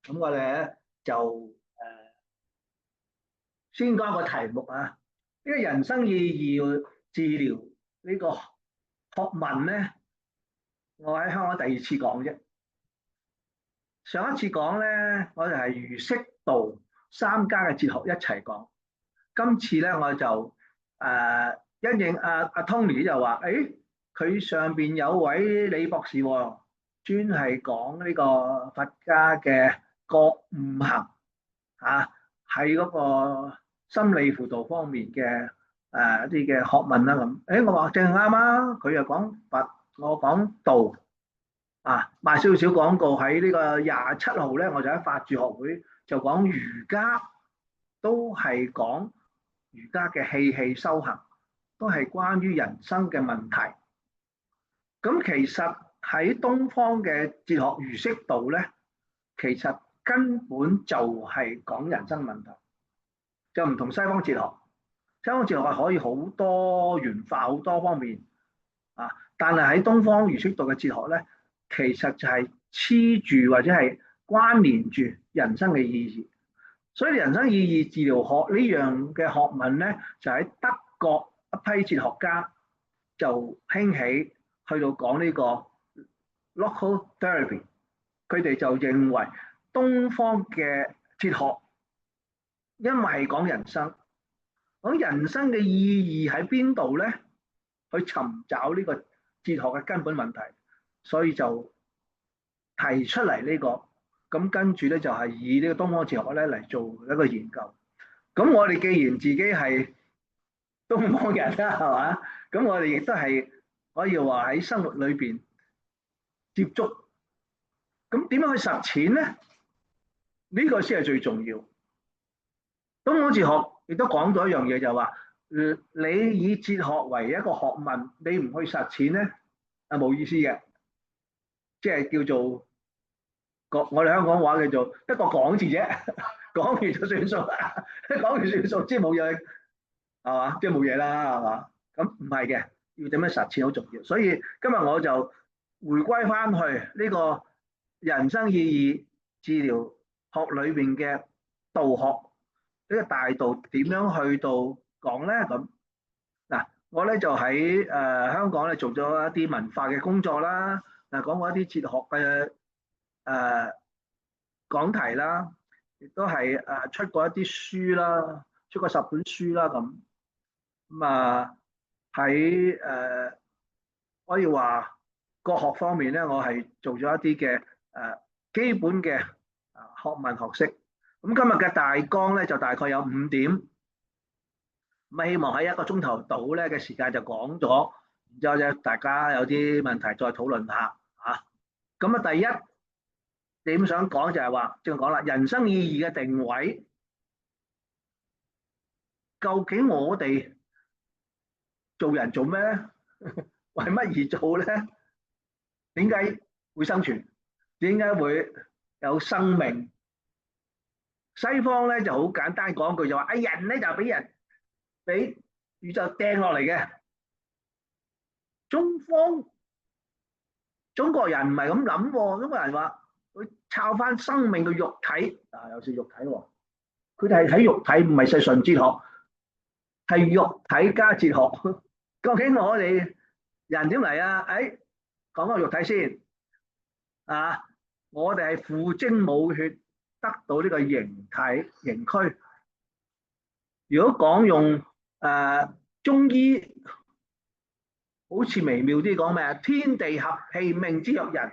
咁我哋咧就先講個題目啊。呢個人生意義治療呢個學問咧，我喺香港第二次講啫。上一次講咧，我哋係儒釋道三家嘅哲學一齊講。今次咧，我就因應阿 Tony 就話，誒佢上邊有位李博士喎，專係講呢個佛家嘅覺悟行啊，喺嗰個心理輔導方面嘅一啲嘅學問啦咁。誒我話正啱啊，佢又講佛，我講道啊，賣少少廣告喺呢個27號咧，我就喺法治學會就講儒家，都係講儒家嘅氣氣修行，都係關於人生嘅問題。咁其實喺東方嘅哲學儒釋道咧，其實根本就係講人生問題，就唔同西方哲學。西方哲學係可以好多元化，好多方面啊，但係喺東方儒釋道嘅哲學咧，其實就係黐住或者係關聯住人生嘅意義。所以人生意義治療學呢樣嘅學問咧，就喺德國一批哲學家就興起，去到講呢個 local therapy。佢哋就認為東方嘅哲學因為係講人生，講人生嘅意義喺邊度咧？去尋找呢個哲學嘅根本問題，所以就提出嚟呢個。咁跟住咧就係以呢個東方哲學咧嚟做一個研究。咁我哋既然自己係東方人啦，係嘛？咁我哋亦都係可以話喺生活裏邊接觸。咁點樣去實踐咧？呢個先係最重要。東方哲學亦都講到一樣嘢，就係話，你以哲學為一個學問，你唔去實踐咧，係冇意思嘅。即係叫做我哋香港話叫做得個講字啫，講完就算數，講完算數，即係冇嘢，係嘛？即係冇嘢啦，係嘛？咁唔係嘅，要點樣實踐好重要。所以今日我就回歸翻去呢個人生意義治療學裏邊嘅道學，呢個大道點樣去到講咧？咁嗱，我咧就喺香港咧做咗一啲文化嘅工作啦，講過一啲哲學嘅誒講題啦，亦都係出過一啲書啦，出過10本書啦咁。咁喺可以話國學方面咧，我係做咗一啲嘅基本嘅學問學識。咁今日嘅大綱咧就大概有5點。咁希望喺1個鐘頭到咧嘅時間就講咗，然之後咧大家有啲問題再討論下嚇。咁第一點想講就係話，正講啦，人生意義嘅定位，究竟我哋做人做咩咧？為乜而做咧？點解會生存？點解會有生命？西方咧就好簡單講句就話，人咧就俾宇宙掟落嚟嘅。中國人唔係咁諗喎，中國人話佢抄翻生命嘅肉體，有時肉體喎，佢哋係睇肉體，唔係純哲學，係肉體加哲學。究竟我哋人點嚟啊？講個肉體先啊！我哋係父精母血得到呢個形體形軀。如果講用中醫，好似微妙啲講咩啊？天地合氣，命之若人。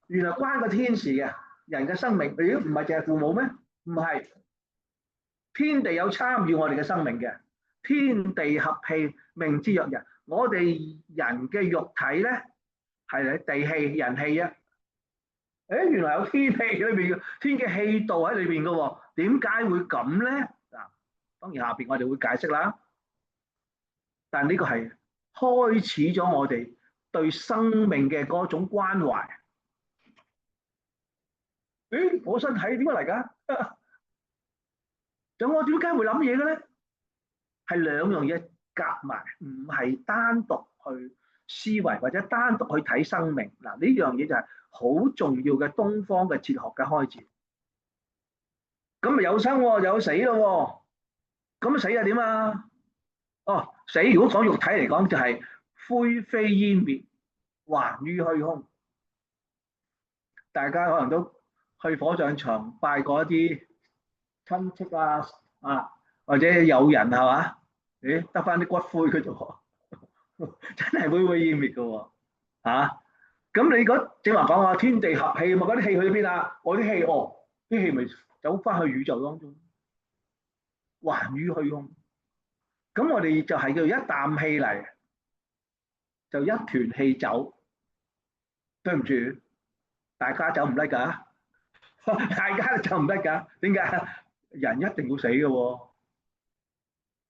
原來關個天事嘅人嘅生命，咦唔係淨係父母咩？唔係，天地有參與我哋嘅生命嘅。天地合氣，命之若人。我哋人嘅肉體咧係地氣人氣啊！原來有天氣裏邊嘅天嘅氣道喺裏邊嘅喎，點解會咁咧？當然下邊我哋會解釋啦。但呢個係開始咗我哋對生命嘅嗰種關懷。我身體點解嚟㗎？咁我點解會諗嘢嘅咧？係兩樣嘢夾埋，唔係單獨去思維或者單獨去睇生命。嗱，呢樣嘢就係好重要嘅東方嘅哲學嘅開始。咁咪有生喎，有死咯喎，咁死又點啊？哦，死如果講肉體嚟講就係灰飛煙滅，還於虛空。大家可能都去火葬場拜過一啲親戚啊，或者友人係嘛？咦，得翻啲骨灰嘅啫喎，真係灰飛煙滅嘅喎嚇。咁你嗰正話講話天地合氣嘛，嗰啲氣去咗邊啊？我啲氣啲氣咪走翻去宇宙當中，還於虛空。咁我哋就係叫做一啖氣嚟，就一團氣走。對唔住，大家走唔甩㗎，大家都走唔甩㗎。點解？人一定要死嘅喎。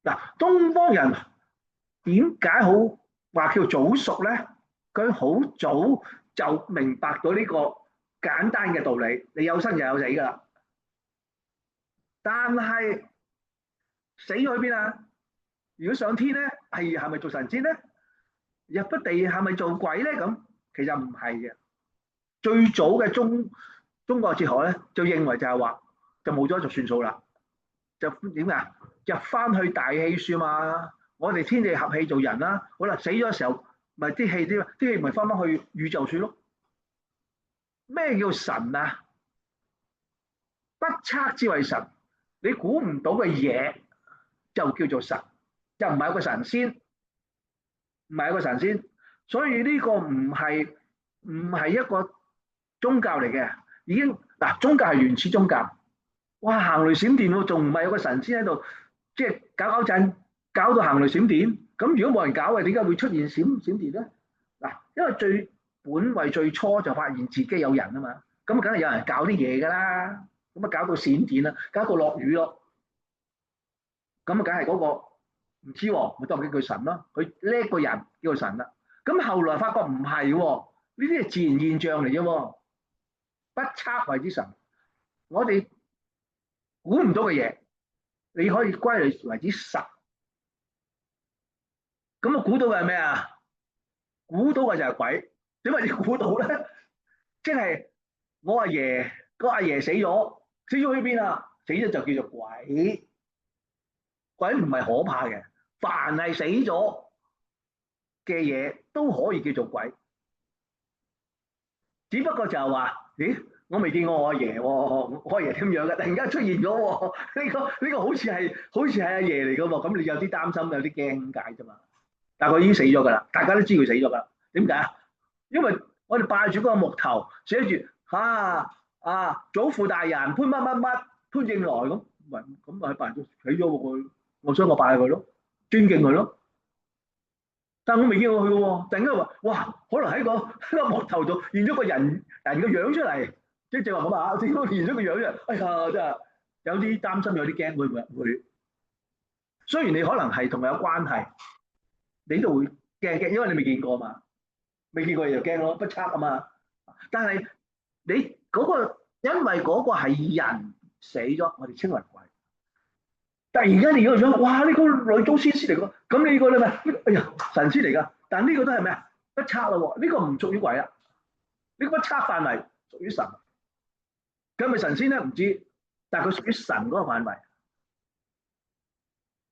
嗱，東方人點解好話叫早熟咧？佢好早就明白到呢個簡單嘅道理，你有生就有死㗎啦。但係死咗去邊啊？如果上天咧，係咪做神仙咧？入咗地係咪做鬼咧？咁其實唔係嘅。最早嘅中國哲學咧，就認為就係話就冇咗就算數啦。就點啊？入翻去大氣算嘛。我哋天地合氣做人啦。好啦，死咗嘅時候，咪啲氣咪翻返去宇宙算咯。咩叫神啊？不測之為神，你估唔到嘅嘢就叫做神，就唔係一個神仙，唔係一個神仙。所以呢個唔係一個宗教嚟嘅，已經嗱，宗教係原始宗教。哇！行雷閃電喎，仲唔係有個神仙喺度，即係搞震，搞到行雷閃電。咁如果冇人搞嘅，點解會出現閃電咧？嗱，因為本為最初就發現自己有人啊嘛，咁梗係有人搞啲嘢㗎啦。咁啊搞到閃電啦，搞到落雨咯。咁啊梗係嗰個唔知喎，咪當佢叫神咯。佢叻個人叫神啦。咁後來發覺唔係喎，呢啲係自然現象嚟啫喎，不測為之神。我哋估唔到嘅嘢，你可以歸類為之神。咁啊，估到嘅係咩啊？估到嘅就係鬼。點解你估到咧？即係我阿爺個阿爺死咗，死咗去邊啊？死咗就叫做鬼。鬼唔係可怕嘅，凡係死咗嘅嘢都可以叫做鬼。只不過就係話，咦？我未見過我阿爺喎，我阿爺點樣嘅？突然間出現咗喎，呢個好似係阿爺嚟㗎喎，咁你有啲擔心，有啲驚咁解啫嘛。但係佢已經死咗㗎啦，大家都知佢死咗㗎啦。點解啊？因為我哋拜住嗰個木頭，寫住祖父大人潘乜乜乜潘正來咁，咪拜咗死咗佢，所以我拜佢咯，尊敬佢咯。但係我未見過佢嘅喎，突然間話哇，可能喺個木頭度現咗個人嘅樣出嚟，即係正話咁啊，點解現咗個樣出嚟？哎呀，真係有啲擔心，有啲驚，會唔會？雖然你可能係同佢有關係，你都會驚，因為你未見過嘛。未見過嘢就驚咯，不測啊嘛。但係你嗰個，因為嗰個係人死咗，我哋稱為鬼。但係而家你如果想，哇！呢個女祖先嚟㗎，咁你個咧咩？哎呀，神仙嚟㗎。但係呢個都係咩啊？不測啦喎，呢個唔屬於鬼啊。呢個不測範圍屬於神。佢係咪神仙咧？唔知，但係佢屬於神嗰個範圍。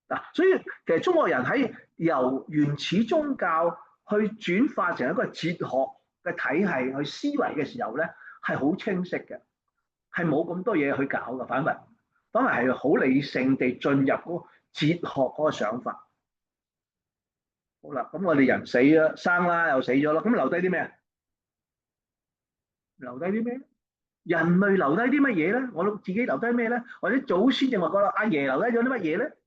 嗱，所以其實中國人喺由原始宗教去轉化成一個哲學嘅體系去思維嘅時候咧，係好清晰嘅，係冇咁多嘢去搞嘅，反為係好理性地進入嗰個哲學嗰個想法。好啦，咁我哋人死啦，生啦又死咗啦，咁留低啲咩？留低啲咩？人類留低啲乜嘢咧？我自己留低咩咧？或者祖先正話講啦，阿爺留低咗啲乜嘢咧？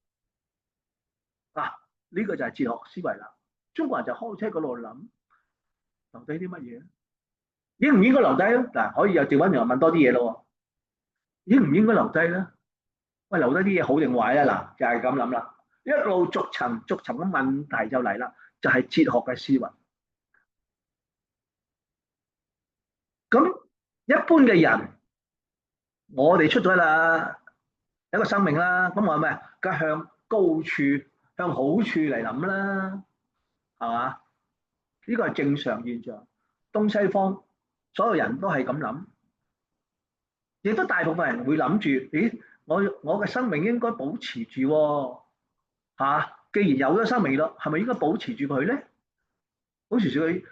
嗱，呢個就係哲學思維啦。中國人就開始喺嗰度諗，留低啲乜嘢？應唔應該留低咧？嗱，可以又調翻轉問多啲嘢咯。應唔應該留低咧？喂，留低啲嘢好定壞咧？嗱，就係咁諗啦。一路逐層嘅問題就嚟啦，就係哲學嘅思維。咁一般嘅人，我哋出咗啦，一個生命啦，咁我係咩？梗係向高處、向好處嚟諗啦，係嘛？呢個係正常現象。東西方所有人都係咁諗，亦都大部分人會諗住，咦？我嘅生命應該保持住喎，既然有咗生命咯，係咪應該保持住佢咧？保持住佢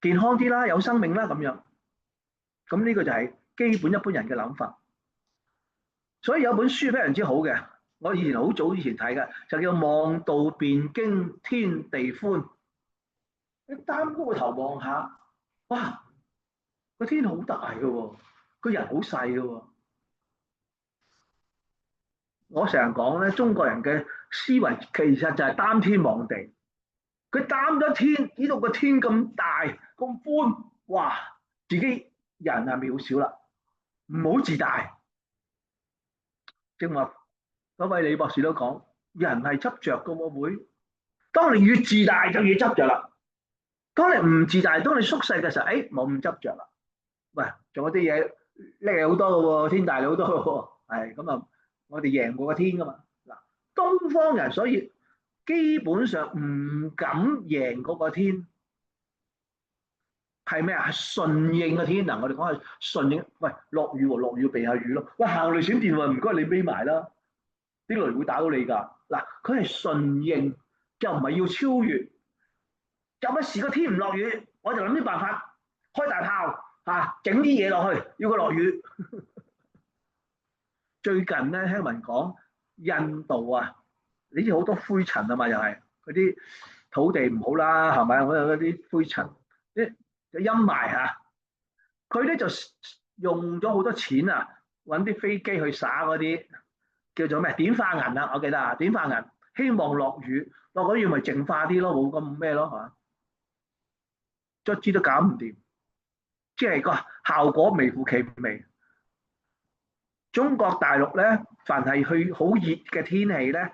健康啲啦，有生命啦咁樣。咁呢個就係基本一般人嘅諗法。所以有本書非常之好嘅，我以前好早以前睇嘅，就叫《望道辯經天地寬》。你擔高個頭望下，哇！個天好大嘅喎，個人好細嘅喎。我成日講咧，中國人嘅思維其實就係擔天望地。佢擔咗天，呢度個天咁大咁寬，哇！自己人係渺小啦，唔好自大。正話嗰位李博士都講，人係執着嘅喎會。當你越自大就越執着啦。當你唔自大，當你縮細嘅時候，冇咁執着啦。喂，仲有啲嘢叻好多嘅喎，天大好多嘅喎，係咁啊！我哋贏過個天噶嘛。嗱，東方人所以基本上唔敢贏嗰個天，係咩啊？係順應個天啊！我哋講係順應。喂，落雨喎，落雨要避下雨咯。喂，行雷閃電喎，唔該你匿埋啦，啲雷會打到你㗎。嗱，佢係順應，就唔係要超越。有乜事個天唔落雨，我就諗啲辦法開大炮整啲嘢落去，要佢落雨。最近咧聽聞講印度啊，你知好多灰塵啊嘛，又係嗰啲土地唔好啦，係咪？我有嗰啲灰塵，啲陰霾佢咧就用咗好多錢啊，揾啲飛機去灑嗰啲叫做咩碘化銀啊，我記得啊，碘化銀，希望落雨，落咗雨咪淨化啲咯，冇咁咩咯，係嘛？卒之都搞唔掂，即係個效果微乎其微。中國大陸咧，凡係去好熱嘅天氣咧，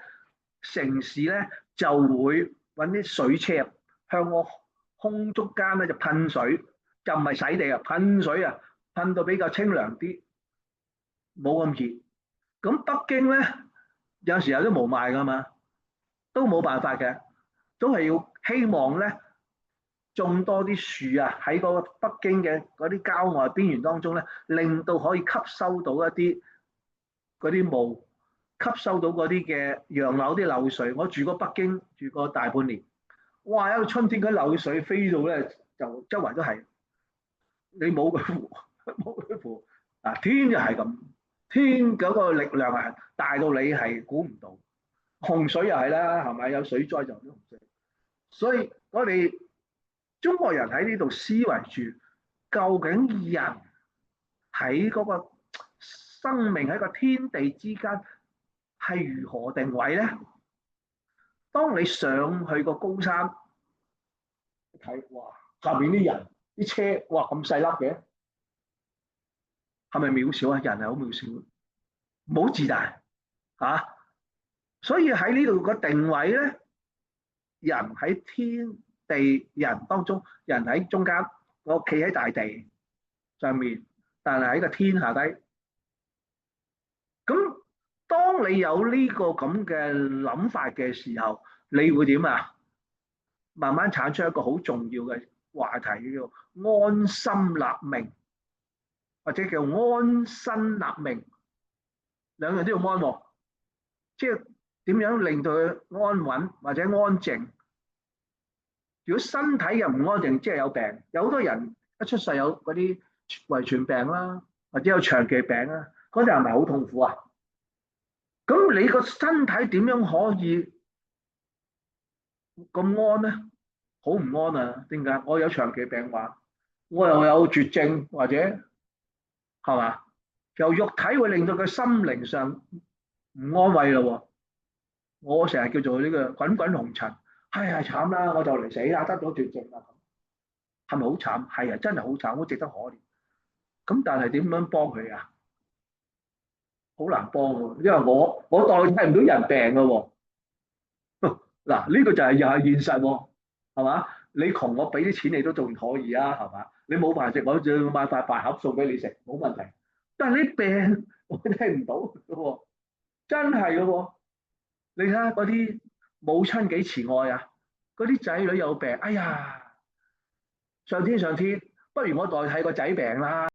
城市咧就會揾啲水車向個空中間咧就噴水，就唔係洗地啊，噴水啊，噴到比較清涼啲，冇咁熱。咁北京咧有時候有啲霧霾噶嘛，都冇辦法嘅，都係要希望咧種多啲樹啊，喺嗰個北京嘅嗰啲郊外邊緣當中咧，令到可以吸收到一啲嗰啲霧，吸收到嗰啲嘅洋樓啲漏水。我住過北京，住過大半年，哇！一個春天嗰啲漏水飛到咧，就周圍都係。你冇佢扶，冇佢扶，天就係咁，天嗰個力量係大到你係估唔到。洪水又係啦，係咪有水災就有洪水？所以我哋中國人喺呢度思維住，究竟人喺嗰個生命喺個天地之間係如何定位咧？當你上去個高山睇，哇！下面啲人啲車，哇咁細粒嘅，係咪渺小啊？人係好渺小，唔好自大所以喺呢度個定位咧，人喺天地人當中，人喺中間，我企喺大地上面，但係喺個天下低。咁當你有呢個咁嘅諗法嘅時候，你會點啊？慢慢產出一個好重要嘅話題，叫做安心立命，或者叫安身立命，兩樣都要安喎。即係點樣令到佢安穩或者安靜？如果身體又唔安靜，即係有病。有好多人一出世有嗰啲遺傳病啦，或者有長期病啦，嗰陣係咪好痛苦啊？咁你個身體點樣可以咁安咧？好唔安啊？點解？我有長期病患，我又有絕症，或者係嘛？由肉體會令到佢心靈上唔安慰咯。我成日叫做呢個滾滾紅塵，哎呀慘啦，我就嚟死啦，得咗絕症啦，係咪好慘？係啊，真係好慘，好值得可憐。咁但係點樣幫佢啊？好難幫喎，因為我代替唔到人病㗎喎。嗱，呢個就係又係現實喎，係嘛？你窮我俾啲錢你都仲可以啊，係嘛？你冇飯食，我就買塊飯盒送俾你食，冇問題。但係你病我聽唔到㗎喎，真係㗎喎。你睇下嗰啲母親幾慈愛啊！嗰啲仔女有病，哎呀，上天上天，不如我代替個仔病啦。